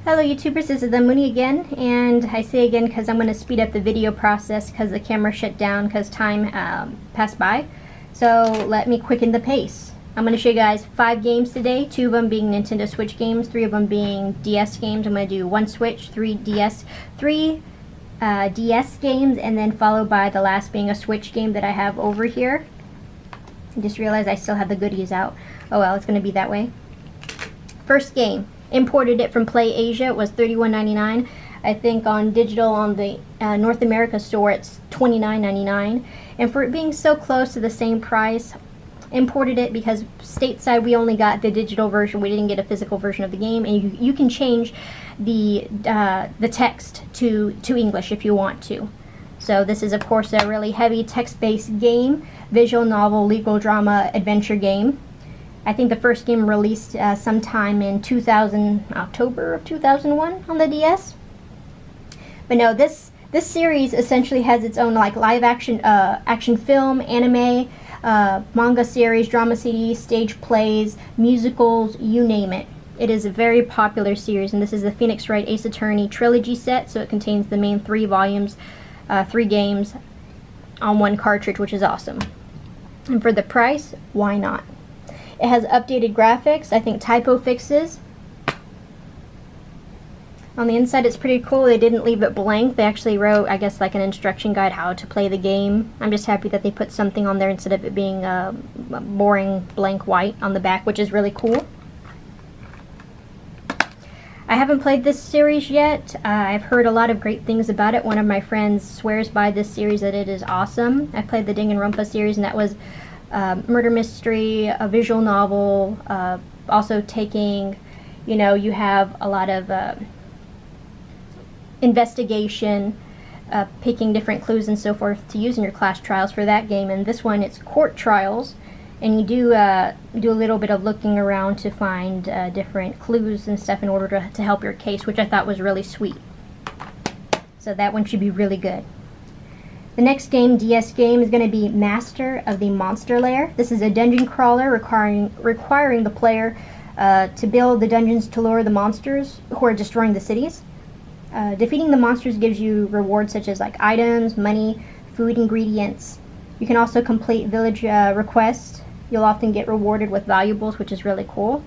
Hello YouTubers, this is Lynn Mooney again, and I say again because I'm going to speed up the video process because the camera shut down because time passed by. So let me quicken the pace. I'm going to show you guys 5 games today, 2 of them being Nintendo Switch games, 3 of them being DS games. I'm going to do 1 Switch, 3 DS games, and then followed by the last being a Switch game that I have over here. I just realized I still have the goodies out. Oh well, it's going to be that way. First game. Imported it from Play Asia. It was $31.99. I think on digital on the North America store it's $29.99. And for it being so close to the same price, imported it because stateside we only got the digital version. We didn't get a physical version of the game, and you can change the text to English if you want to. So this is of course a really heavy text-based game, visual novel, legal drama, adventure game. I think the first game released sometime in October of 2001 on the DS. But no, this series essentially has its own like live action film, anime, manga series, drama CD, stage plays, musicals, you name it. It is a very popular series, and this is the Phoenix Wright Ace Attorney Trilogy set, so it contains the main 3 volumes, 3 games on 1 cartridge, which is awesome. And for the price, why not? It has updated graphics, I think typo fixes. On the inside it's pretty cool. They didn't leave it blank. They actually wrote, I guess, like an instruction guide how to play the game. I'm just happy that they put something on there instead of it being a boring blank white on the back, which is really cool. I haven't played this series yet. I've heard a lot of great things about it. One of my friends swears by this series that it is awesome. I played the Danganronpa series, and that was murder mystery, a visual novel, also taking, you know, you have a lot of investigation, picking different clues and so forth to use in your class trials for that game. And this one, it's court trials, and you do a little bit of looking around to find different clues and stuff in order to help your case, which I thought was really sweet. So that one should be really good. The next game, DS game, is going to be Master of the Monster Lair. This is a dungeon crawler requiring the player to build the dungeons to lure the monsters who are destroying the cities. Defeating the monsters gives you rewards such as like items, money, food, ingredients. You can also complete village requests. You'll often get rewarded with valuables, which is really cool.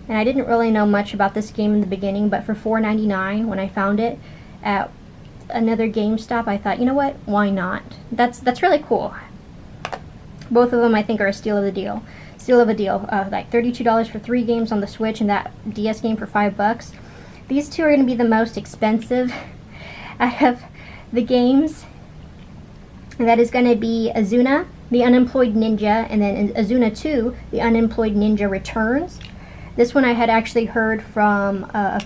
And I didn't really know much about this game in the beginning, but for $4.99 when I found it at another GameStop, I thought, you know what, why not? That's really cool. Both of them I think are a steal of a deal. Like $32 for 3 games on the Switch and that DS game for $5. These 2 are going to be the most expensive out of the games. And that is going to be Izuna, the Unemployed Ninja, and then Izuna 2, the Unemployed Ninja Returns. This one I had actually heard from a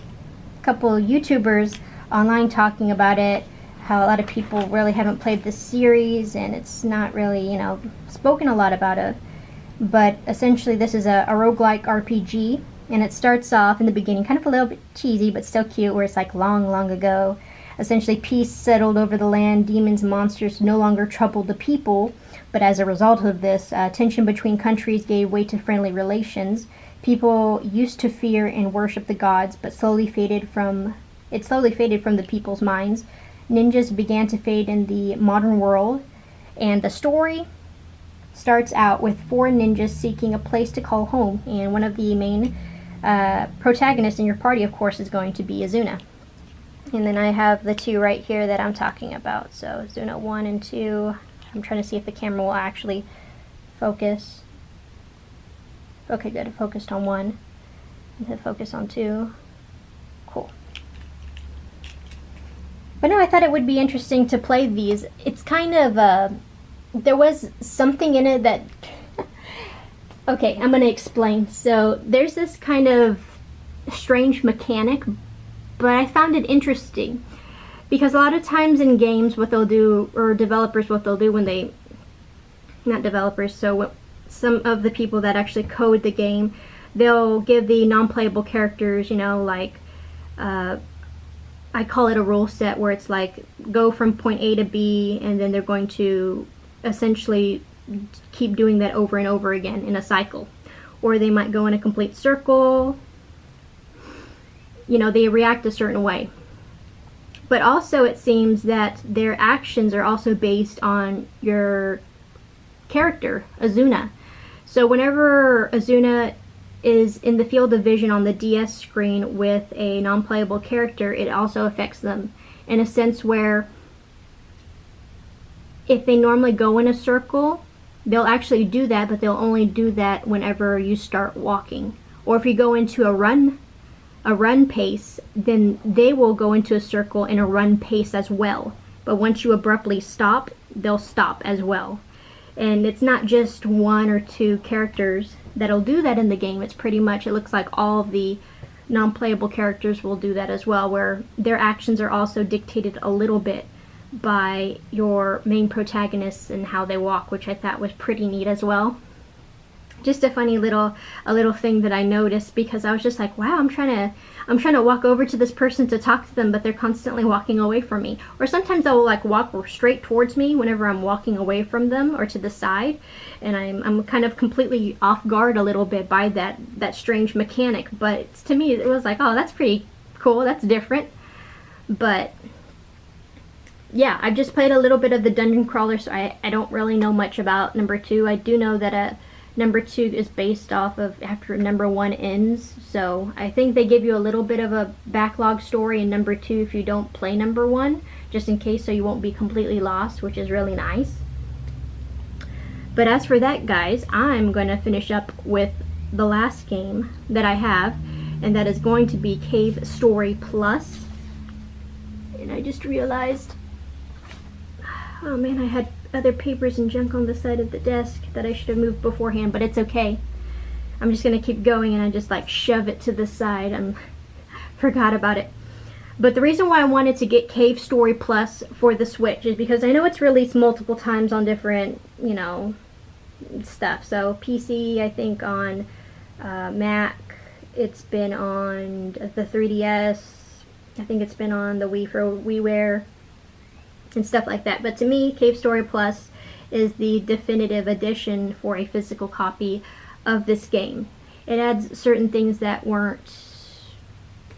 couple YouTubers online talking about it, how a lot of people really haven't played this series and it's not really, you know, spoken a lot about it. But essentially this is a roguelike RPG, and it starts off in the beginning kind of a little bit cheesy but still cute, where it's like long ago. Essentially peace settled over the land, demons and monsters no longer troubled the people, but as a result of this, tension between countries gave way to friendly relations. People used to fear and worship the gods, but slowly faded from the people's minds. Ninjas began to fade in the modern world, and the story starts out with 4 ninjas seeking a place to call home, and one of the main protagonists in your party, of course, is going to be Izuna. And then I have the 2 right here that I'm talking about. So Izuna 1 and 2. I'm trying to see if the camera will actually focus. Okay, good. It focused on 1. And hit focus on 2. Cool. But no, I thought it would be interesting to play these. It's kind of, there was something in it that, okay, I'm going to explain. So there's this kind of strange mechanic, but I found it interesting. Because a lot of times in games, what they'll do, or developers, what they'll do when they, not developers, so some of the people that actually code the game, they'll give the non-playable characters, you know, like, I call it a rule set where it's like go from point A to B, and then they're going to essentially keep doing that over and over again in a cycle. Or they might go in a complete circle. you know, they react a certain way. But also it seems that their actions are also based on your character, Izuna. So whenever Izuna is in the field of vision on the DS screen with a non-playable character, it also affects them in a sense where if they normally go in a circle, they'll actually do that, but they'll only do that whenever you start walking. Or if you go into a run pace, then they will go into a circle in a run pace as well. But once you abruptly stop, they'll stop as well. And it's not just one or two characters that'll do that in the game. It's pretty much, it looks like all of the non-playable characters will do that as well, where their actions are also dictated a little bit by your main protagonists and how they walk, which I thought was pretty neat as well. Just a funny little thing that I noticed, because I was just like, wow, I'm trying to walk over to this person to talk to them, but they're constantly walking away from me. Or sometimes they'll like walk straight towards me whenever I'm walking away from them or to the side, and I'm kind of completely off guard a little bit by that strange mechanic. But to me it was like, oh, that's pretty cool, that's different. But yeah, I've just played a little bit of the dungeon crawler, so I don't really know much about number 2. I do know that number 2 is based off of after number 1 ends, so I think they give you a little bit of a backlog story in number 2 if you don't play number 1, just in case, so you won't be completely lost, which is really nice. But as for that, guys, I'm going to finish up with the last game that I have, and that is going to be Cave Story Plus. And I just realized, oh man, I had other papers and junk on the side of the desk that I should have moved beforehand, but it's okay. I'm just gonna keep going, and I just like shove it to the side. I forgot about it. But the reason why I wanted to get Cave Story Plus for the Switch is because I know it's released multiple times on different, you know, stuff. So PC, I think on Mac, it's been on the 3DS, I think it's been on the Wii for WiiWare, and stuff like that. But to me, Cave Story Plus is the definitive edition for a physical copy of this game. It adds certain things that weren't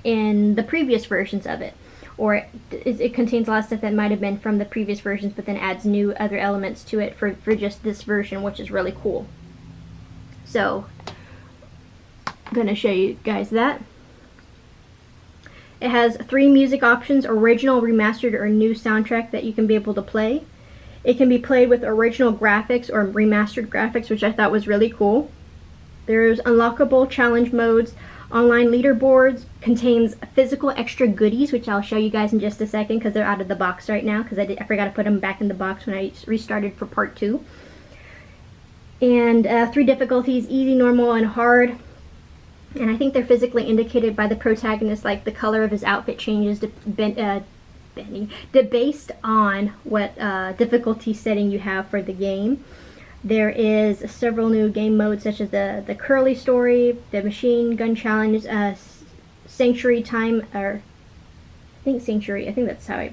in the previous versions of it, or it contains a lot of stuff that might have been from the previous versions, but then adds new other elements to it for just this version, which is really cool. So I'm gonna show you guys that. It has 3 music options: original, remastered, or new soundtrack that you can be able to play. It can be played with original graphics or remastered graphics, which I thought was really cool. There's unlockable challenge modes, online leaderboards, contains physical extra goodies, which I'll show you guys in just a second because they're out of the box right now, because I forgot to put them back in the box when I restarted for part 2. And 3 difficulties: easy, normal, and hard. And I think they're physically indicated by the protagonist, like the color of his outfit changes based on what difficulty setting you have for the game. There is several new game modes, such as the curly story, the machine gun challenge, sanctuary time, or I think sanctuary, I think that's how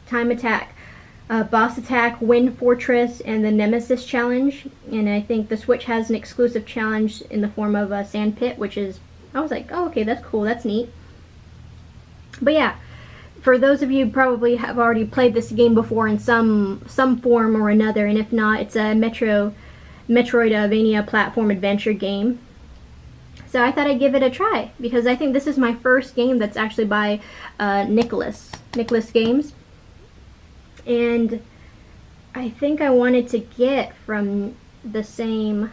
time attack, boss attack, wind fortress, and the nemesis challenge. And I think the Switch has an exclusive challenge in the form of a sand pit, which is, I was like, oh, okay, that's cool, that's neat. But yeah, for those of you who probably have already played this game before in some form or another, and if not, it's a Metroidvania platform adventure game. So I thought I'd give it a try, because I think this is my first game that's actually by Nicholas Games. And I think I wanted to get from the same,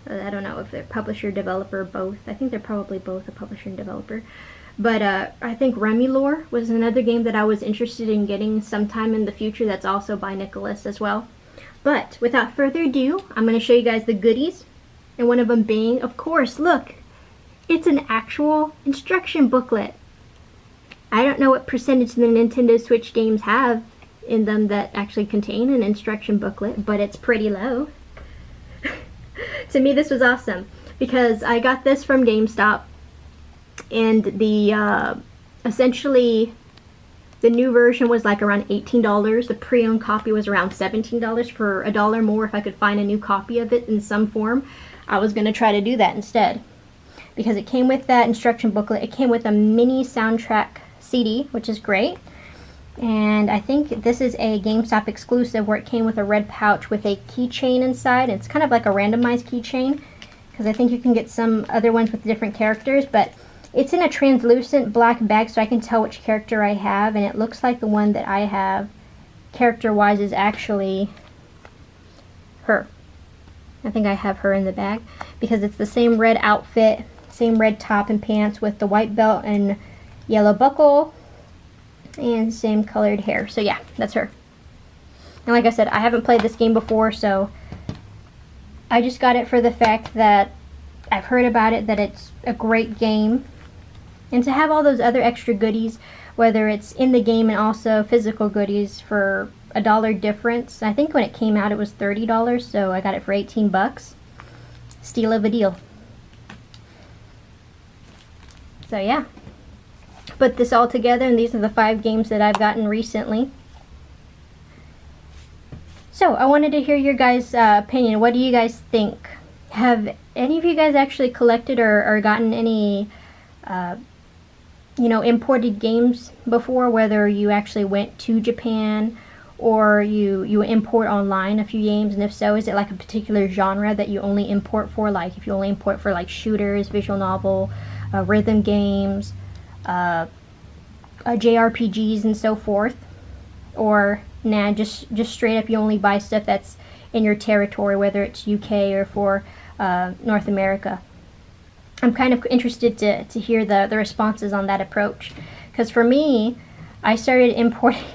I don't know if they're publisher, developer, both. I think they're probably both a publisher and developer. But I think Remulor was another game that I was interested in getting sometime in the future that's also by Nicholas as well. But without further ado, I'm going to show you guys the goodies. And one of them being, of course, look, it's an actual instruction booklet. I don't know what percentage the Nintendo Switch games have in them that actually contain an instruction booklet, but it's pretty low. To me, this was awesome, because I got this from GameStop, and the essentially the new version was like around $18. The pre-owned copy was around $17 for $1 more if I could find a new copy of it in some form. I was going to try to do that instead. because it came with that instruction booklet. It came with a mini soundtrack CD, which is great. And I think this is a GameStop exclusive where it came with a red pouch with a keychain inside. It's kind of like a randomized keychain, because I think you can get some other ones with different characters, but it's in a translucent black bag so I can tell which character I have, and it looks like the one that I have character-wise is actually her. I think I have her in the bag because it's the same red outfit, same red top and pants with the white belt and yellow buckle and same colored hair. So yeah, that's her. And like I said, I haven't played this game before, so I just got it for the fact that I've heard about it, that it's a great game. And to have all those other extra goodies, whether it's in the game and also physical goodies for $1 difference. I think when it came out it was $30, so I got it for 18 bucks. Steal of a deal. So yeah. Put this all together, and these are the 5 games that I've gotten recently. So I wanted to hear your guys' opinion. What do you guys think? Have any of you guys actually collected or gotten any you know, imported games before, whether you actually went to Japan or you import online a few games? And if so, is it like a particular genre that you only import for? Like if you only import for like shooters, visual novel, rhythm games, JRPGs and so forth, or nah, just straight up you only buy stuff that's in your territory, whether it's UK or for North America. I'm kind of interested to hear the responses on that approach, because for me, I started importing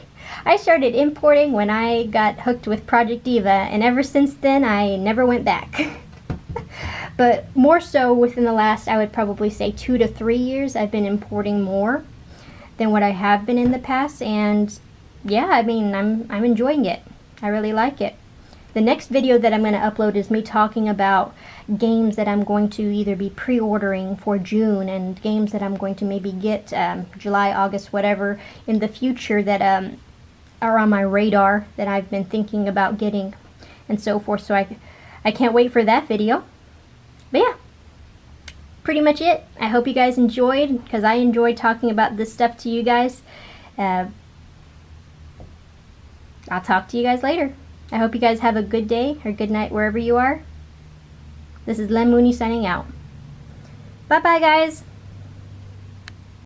when I got hooked with Project Diva, and ever since then I never went back. But more so within the last, I would probably say 2 to 3 years, I've been importing more than what I have been in the past, and yeah, I mean, I'm enjoying it. I really like it. The next video that I'm going to upload is me talking about games that I'm going to either be pre-ordering for June, and games that I'm going to maybe get July, August, whatever in the future that are on my radar that I've been thinking about getting and so forth. So I can't wait for that video. But yeah, pretty much it. I hope you guys enjoyed, because I enjoyed talking about this stuff to you guys. I'll talk to you guys later. I hope you guys have a good day or good night wherever you are. This is Lynn Mooney signing out. Bye bye, guys.